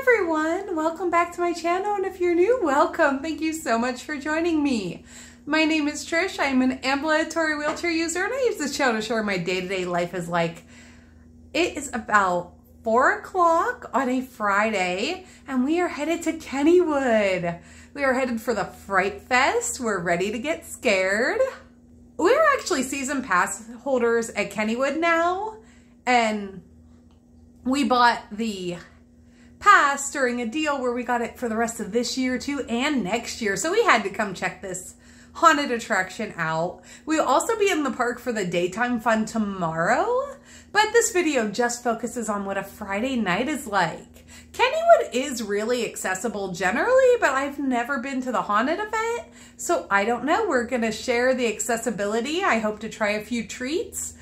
everyone, welcome back to my channel, and if you're new, welcome. Thank you so much for joining me. My name is Trish. I'm an ambulatory wheelchair user, and I use this channel to show what my day-to-day life is like. It is about 4 o'clock on a Friday, and we are headed to Kennywood. We are headed for the Fright Fest. We're ready to get scared. We're actually season pass holders at Kennywood now, and we bought the pass during a deal where we got it for the rest of this year too and next year. So we had to come check this haunted attraction out. We'll also be in the park for the daytime fun tomorrow, but this video just focuses on what a Friday night is like. Kennywood is really accessible generally, but I've never been to the haunted event, so I don't know. We're gonna share the accessibility. I hope to try a few treats.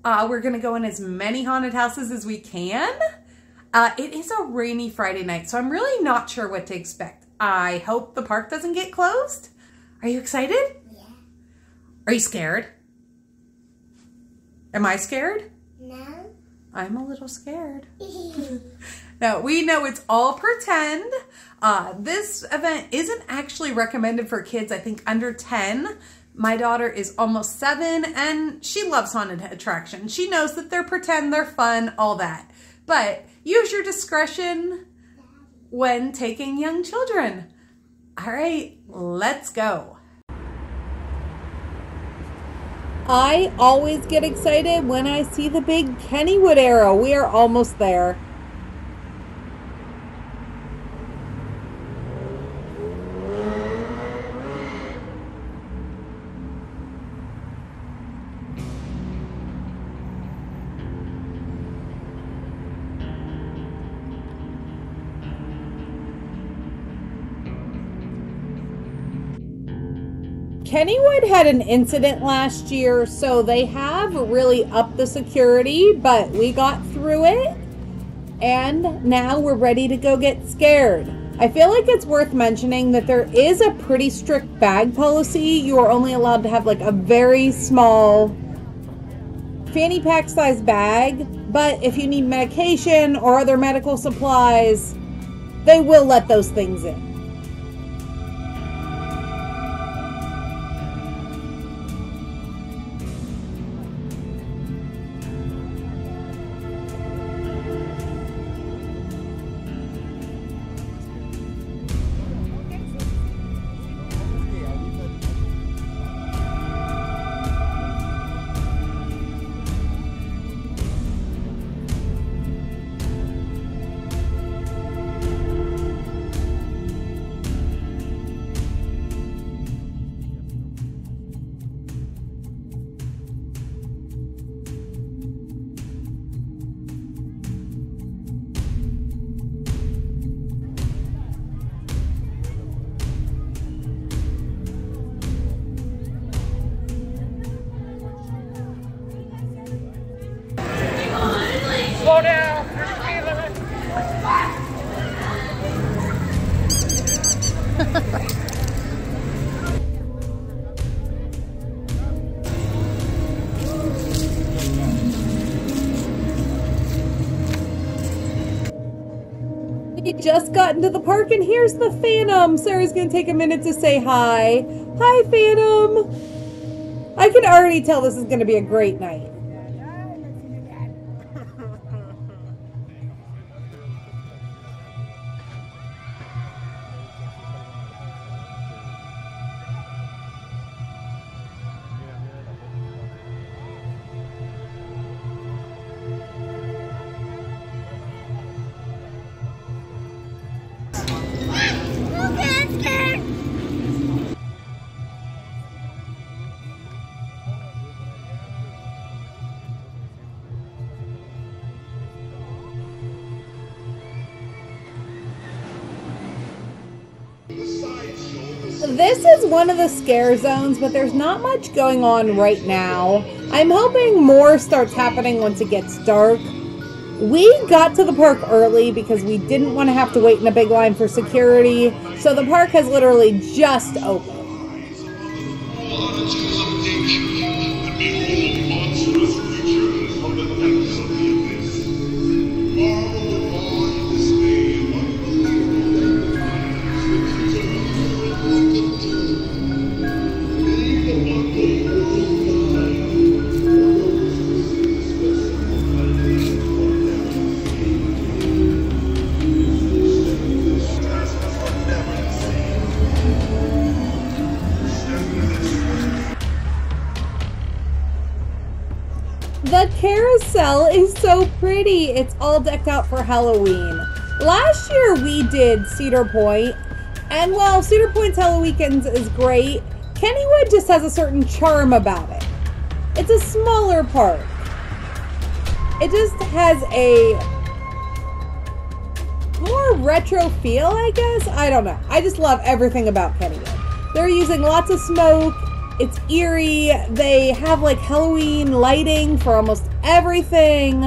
We're gonna go in as many haunted houses as we can. It is a rainy Friday night, so I'm really not sure what to expect. I hope the park doesn't get closed. Are you excited? Yeah. Are you scared? Am I scared? No. I'm a little scared. Now, we know it's all pretend. This event isn't actually recommended for kids, I think, under 10. My daughter is almost 7, and she loves haunted attractions. She knows that they're pretend, they're fun, all that. But use your discretion when taking young children. All right, let's go. I always get excited when I see the big Kennywood arrow. We are almost there. Kennywood had an incident last year, so they have really upped the security, but we got through it, and now we're ready to go get scared. I feel like it's worth mentioning that there is a pretty strict bag policy. You are only allowed to have like a very small fanny pack size bag, but if you need medication or other medical supplies, they will let those things in. Slow down. We just got into the park, and here's the Phantom. Sarah's gonna take a minute to say hi. Hi, Phantom. I can already tell this is gonna be a great night. This is one of the scare zones, but there's not much going on right now. I'm hoping more starts happening once it gets dark. We got to the park early because we didn't want to have to wait in a big line for security, so the park has literally just opened. Marvel upon this day. so pretty. It's all decked out for Halloween. Last year we did Cedar Point, and while Cedar Point's Halloween Weekends is great, Kennywood just has a certain charm about it. It's a smaller park. It just has a more retro feel, I guess. I don't know. I just love everything about Kennywood. They're using lots of smoke. It's eerie. They have like Halloween lighting for almost everything.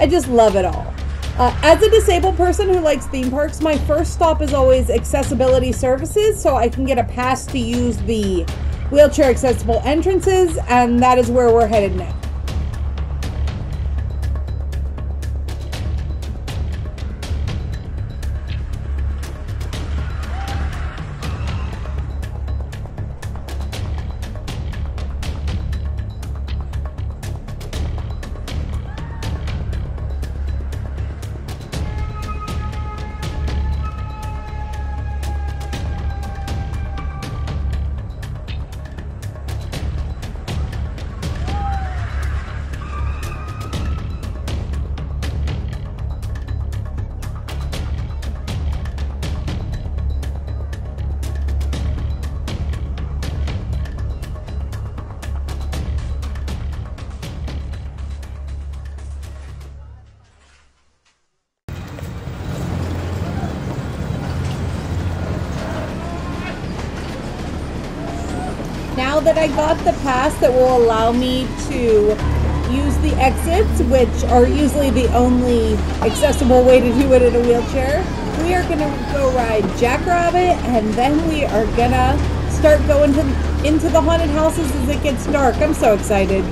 I just love it all. As a disabled person who likes theme parks, my first stop is always accessibility services, so I can get a pass to use the wheelchair accessible entrances, and that is where we're headed now. Now that I got the pass that will allow me to use the exits, which are usually the only accessible way to do it in a wheelchair, we are going to go ride Jackrabbit, and then we are going to start going into the haunted houses as it gets dark. I'm so excited.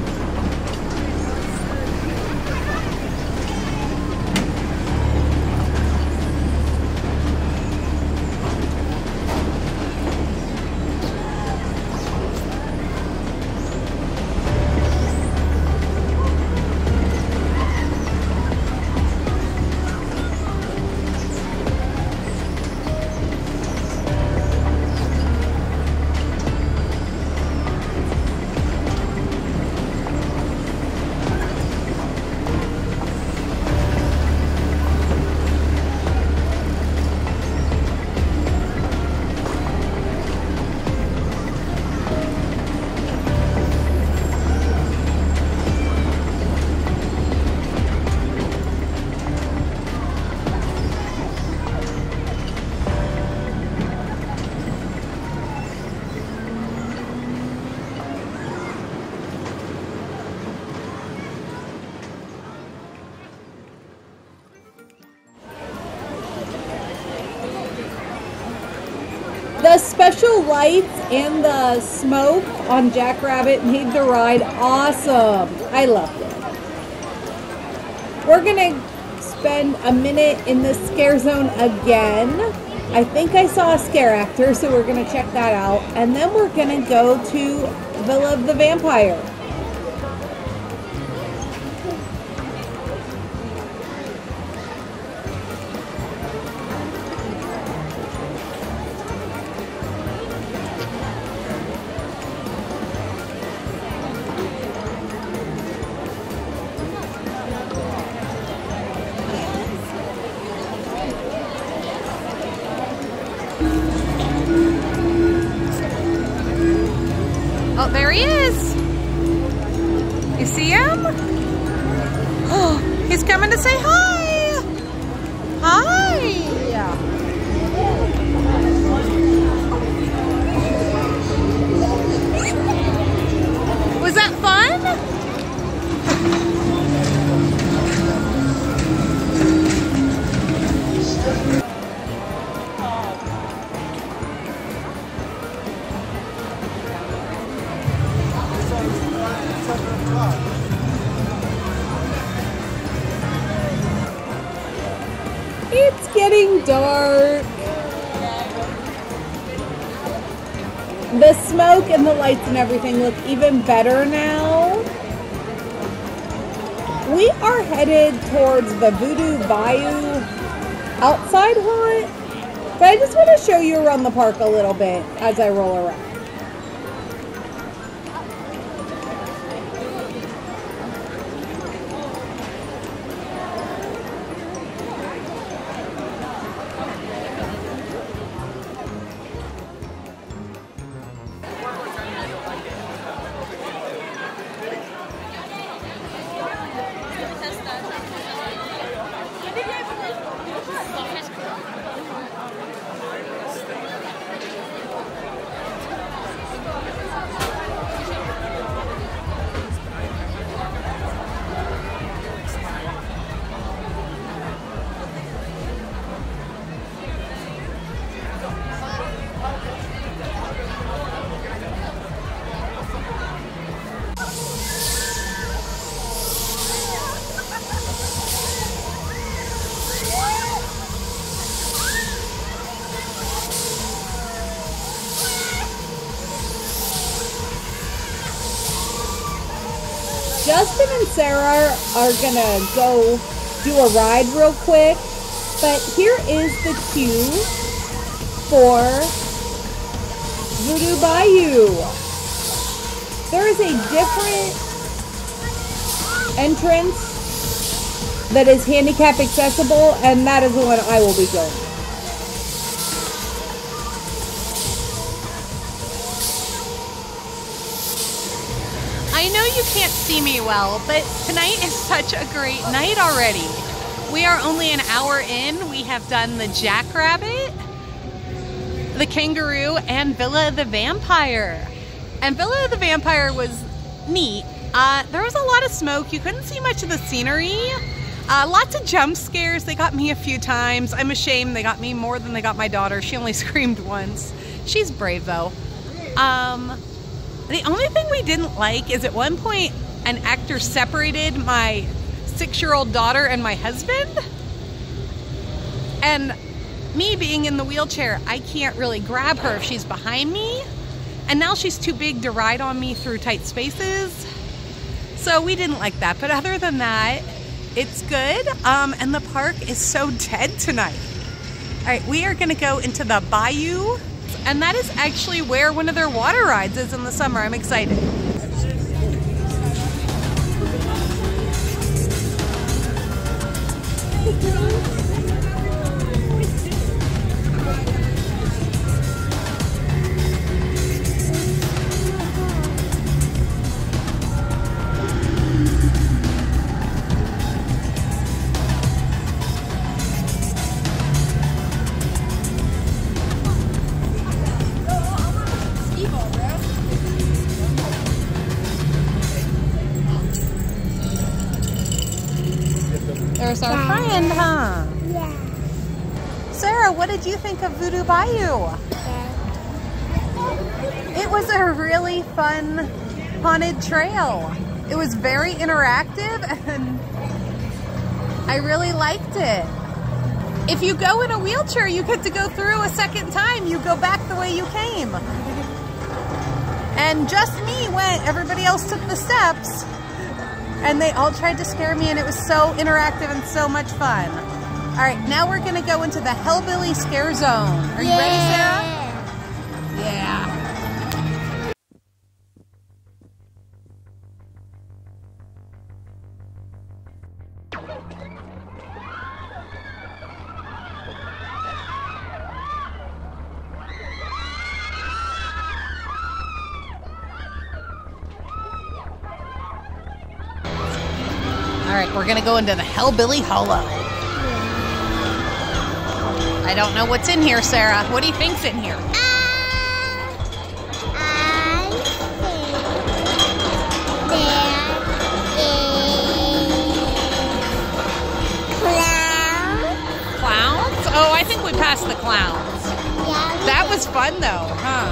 The special lights and the smoke on Jackrabbit made the ride awesome. I loved it. We're gonna spend a minute in the scare zone again. I think I saw a scare actor, so we're gonna check that out. And then we're gonna go to Villa of the Vampire. Oh, there he is. You see him? Oh, he's coming to say hi. Hi. Was that fun? It's getting dark. The smoke and the lights and everything look even better now. We are headed towards the Voodoo Bayou outside haunt, but I just want to show you around the park a little bit as I roll around. Justin and Sarah are gonna go do a ride real quick, but here is the queue for Voodoo Bayou. There is a different entrance that is handicap accessible, and that is the one I will be going. I know you can't see me well, but tonight is such a great night already. We are only an hour in. We have done the Jackrabbit, the Kangaroo, and Villa of the Vampire. And Villa of the Vampire was neat. There was a lot of smoke. You couldn't see much of the scenery. Lots of jump scares. They got me a few times. I'm ashamed they got me more than they got my daughter. She only screamed once. She's brave though. The only thing we didn't like is at one point an actor separated my 6-year-old daughter and my husband. And me being in the wheelchair, I can't really grab her if she's behind me. And now she's too big to ride on me through tight spaces. So we didn't like that. But other than that, it's good. And the park is so dead tonight. All right, we are gonna go into the Bayou. And that is actually where one of their water rides is in the summer. I'm excited. There's our friend, huh? Yeah. Sarah, what did you think of Voodoo Bayou? It was a really fun haunted trail. It was very interactive and I really liked it. If you go in a wheelchair, you get to go through a second time. You go back the way you came. And just me went, everybody else took the steps. And they all tried to scare me, and it was so interactive and so much fun. All right, now we're gonna go into the Hellbilly Scare Zone. Are you ready, Sarah? Yeah. All right, we're gonna go into the Hellbilly Hollow. I don't know what's in here, Sarah. What do you think's in here? I think there is clown. Clowns? Oh, I think we passed the clowns. Yeah. That was fun though, huh?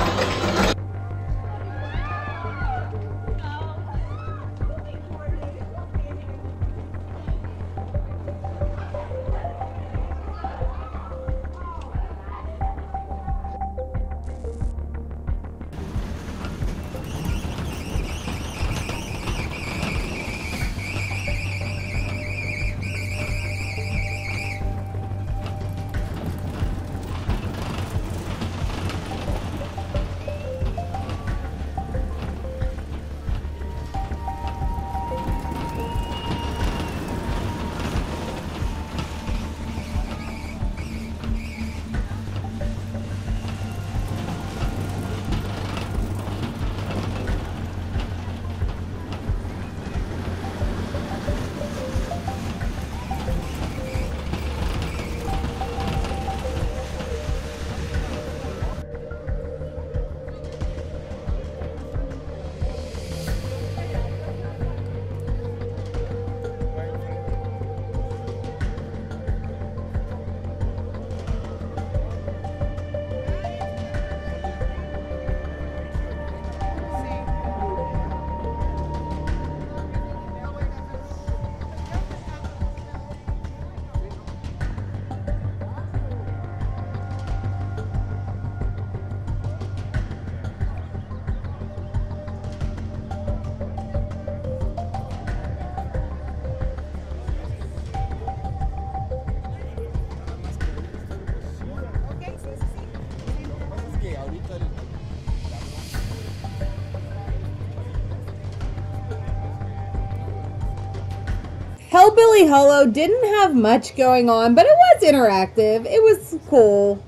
Hillbilly Hollow didn't have much going on, but it was interactive. It was cool.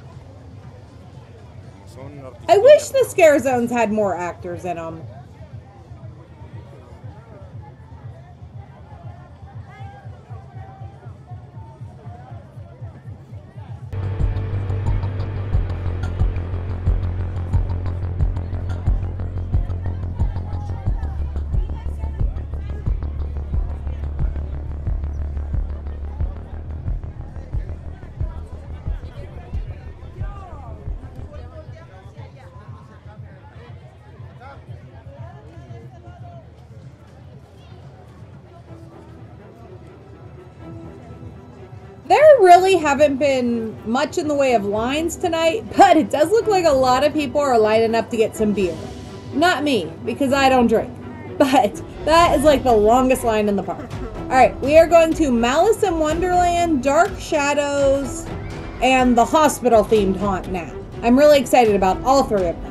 I wish the scare zones had more actors in them. There really haven't been much in the way of lines tonight, but it does look like a lot of people are lining up to get some beer. Not me, because I don't drink. But that is like the longest line in the park. Alright, we are going to Malice in Wonderland, Dark Shadows, and the hospital-themed haunt now. I'm really excited about all three of them.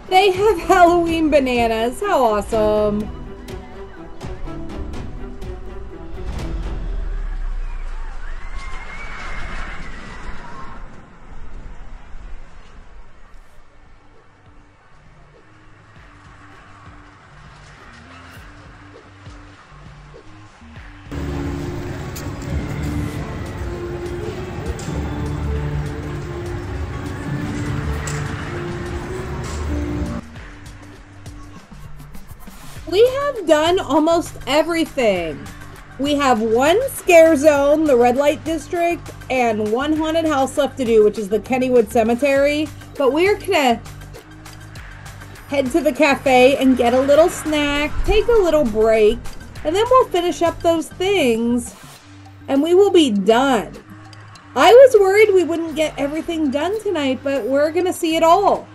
They have Halloween bananas. How awesome. We have done almost everything. We have one scare zone, the red light district, and one haunted house left to do, which is the Kennywood Cemetery. But we're gonna head to the cafe and get a little snack, take a little break, and then we'll finish up those things and we will be done. I was worried we wouldn't get everything done tonight, but we're gonna see it all.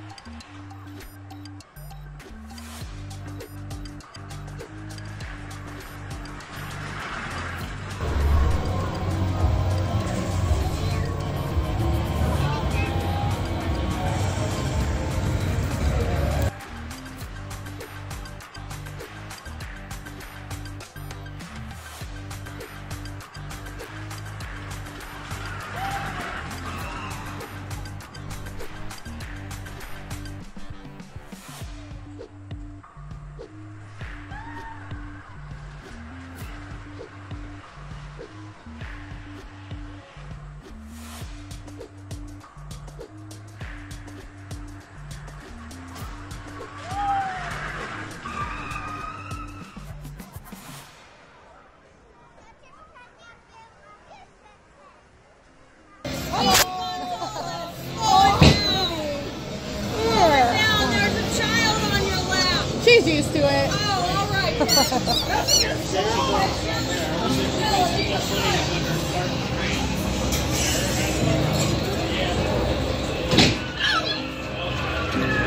She's used to it. Oh, all right.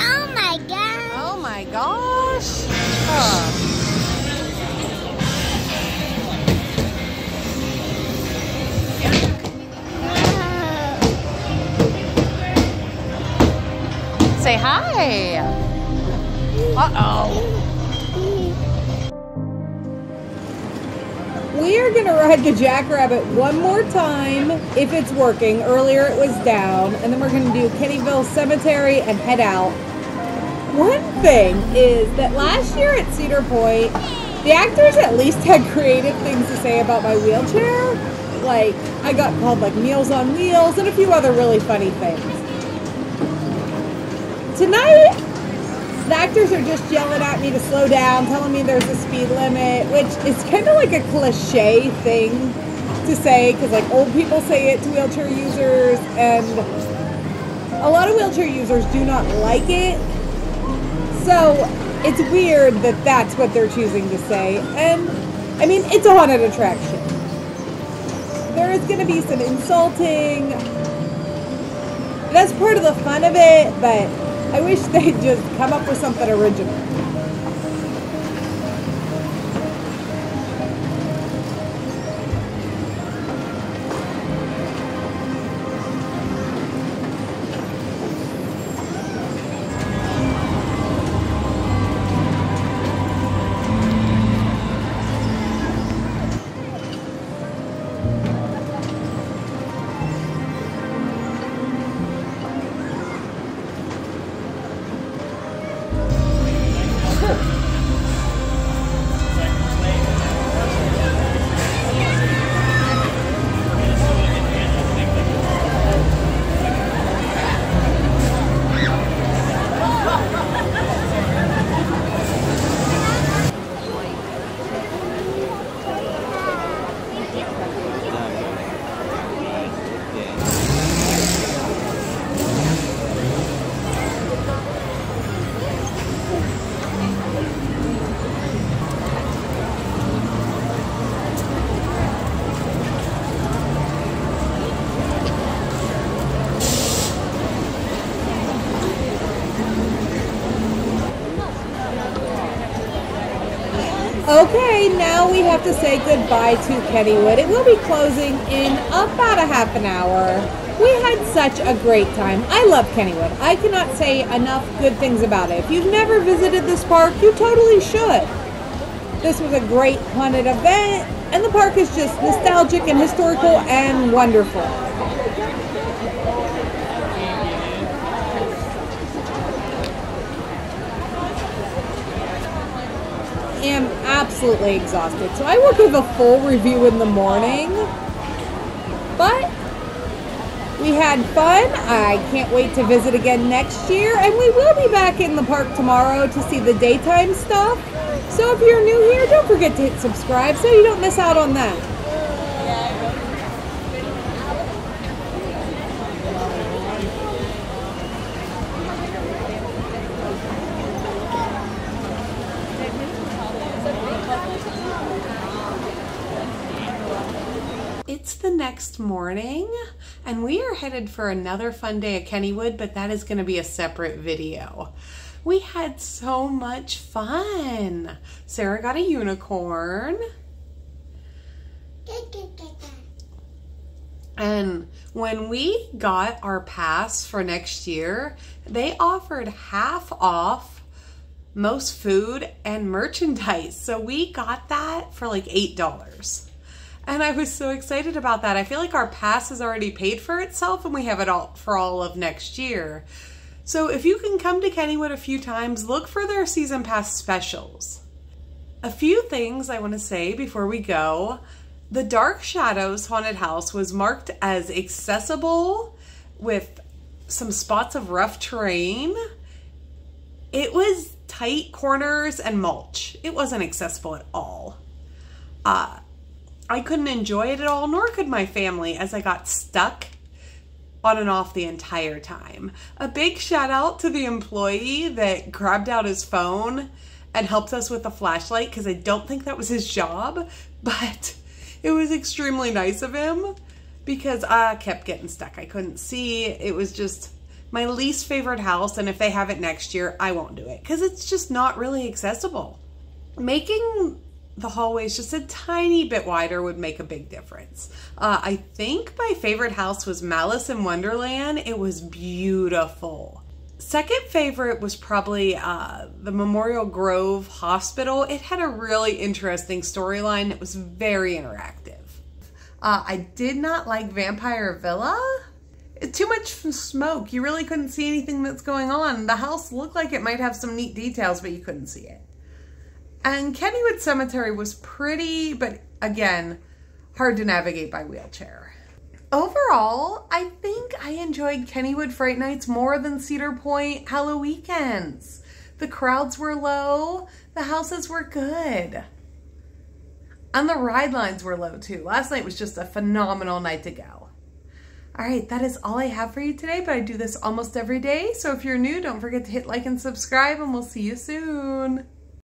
Oh my god. Oh my gosh. Oh. Say hi. Uh-oh. We are going to ride the Jackrabbit one more time if it's working. Earlier it was down. And then we're going to do Kennyville Cemetery and head out. One thing is that last year at Cedar Point, the actors at least had creative things to say about my wheelchair. Like, I got called like Meals on Wheels and a few other really funny things. Tonight, the actors are just yelling at me to slow down, telling me there's a speed limit, which is kind of like a cliche thing to say, because like old people say it to wheelchair users, and a lot of wheelchair users do not like it. So it's weird that that's what they're choosing to say. And I mean, it's a haunted attraction. There is going to be some insulting. That's part of the fun of it, but I wish they'd just come up with something original. Okay, now we have to say goodbye to Kennywood. It will be closing in about a half an hour. We had such a great time. I love Kennywood. I cannot say enough good things about it. If you've never visited this park, you totally should. This was a great haunted event, and the park is just nostalgic and historical and wonderful. Am absolutely exhausted, so I will give a full review in the morning, but we had fun. I can't wait to visit again next year, and we will be back in the park tomorrow to see the daytime stuff. So if you're new here, don't forget to hit subscribe so you don't miss out on that. It's the next morning, and we are headed for another fun day at Kennywood, but that is going to be a separate video. We had so much fun. Sarah got a unicorn. And when we got our pass for next year, they offered half off most food and merchandise. So we got that for like $8. And I was so excited about that. I feel like our pass has already paid for itself and we have it all for all of next year. So if you can come to Kennywood a few times, look for their season pass specials. A few things I want to say before we go. The Dark Shadows Haunted House was marked as accessible with some spots of rough terrain. It was tight corners and mulch. It wasn't accessible at all. I couldn't enjoy it at all, nor could my family, as I got stuck on and off the entire time. A big shout out to the employee that grabbed out his phone and helped us with the flashlight, because I don't think that was his job, but it was extremely nice of him because I kept getting stuck. I couldn't see. It was just my least favorite house, and if they have it next year, I won't do it because it's just not really accessible. Making the hallways just a tiny bit wider would make a big difference. I think my favorite house was Malice in Wonderland. It was beautiful. Second favorite was probably the Memorial Grove Hospital. It had a really interesting storyline. It was very interactive. I did not like Vampire Villa. Too much smoke. You really couldn't see anything that's going on. The house looked like it might have some neat details, but you couldn't see it. And Kennywood Cemetery was pretty, but again, hard to navigate by wheelchair. Overall, I think I enjoyed Kennywood Fright Nights more than Cedar Point Halloweekends. The crowds were low, the houses were good. And the ride lines were low too. Last night was just a phenomenal night to go. All right, that is all I have for you today, but I do this almost every day. So if you're new, don't forget to hit like and subscribe, and we'll see you soon.